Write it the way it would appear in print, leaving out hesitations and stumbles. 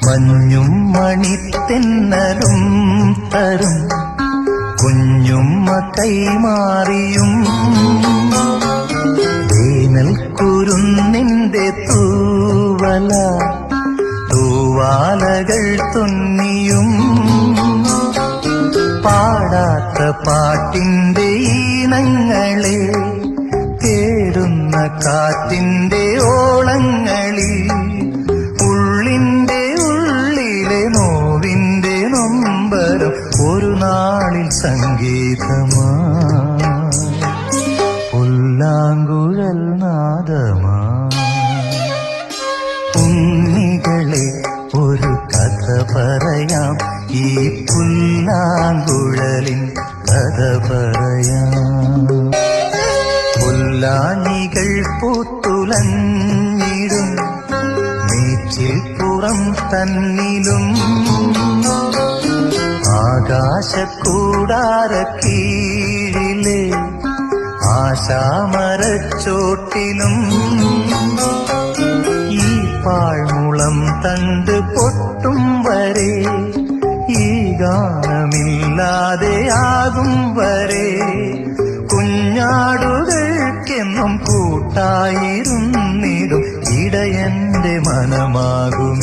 മഞ്ഞും മണിത്തെന്നലും തരും കുഞ്ഞുമ്മ കൈമാറിയും വേനൽ കുരുന്നിന്റെ തൂവല തൂവാലകൾ തുന്നിയും പാടാത്ത പാട്ടിന്റെ ഈണങ്ങളെ തേടുന്ന കാറ്റിന്റെ ഓളങ്ങളിൽ ഉള്ളിന്റെ ഉള്ളിലെ നോവിന്റെ നൊമ്പരം ഒരു നാളിൽ സംഗീതമാ പുല്ലാങ്കുഴൽ നാദമാ. ഉണ്ണികളെ ഒരു കഥ പറയാം, ഈ പുല്ലാങ്കുഴലിൻ കഥ പറയാം. പുല്ലാനികൾ പൂത്തുലഞ്ഞിടും മേച്ചിൽ പുറം തന്നിലും ആകാശക്കൂടാരക്കീഴിലെ ആശാമരച്ചോട്ടിലും ഈ പാഴ്മുളം തണ്ട് പൊട്ടും വരെ ഈ ഗാനമില്ലാതെയാകും വരെ കുഞ്ഞാടുകൾക്കെന്നും കൂട്ടായിരുന്നിടും ഇടയന്റെ മനമാകും.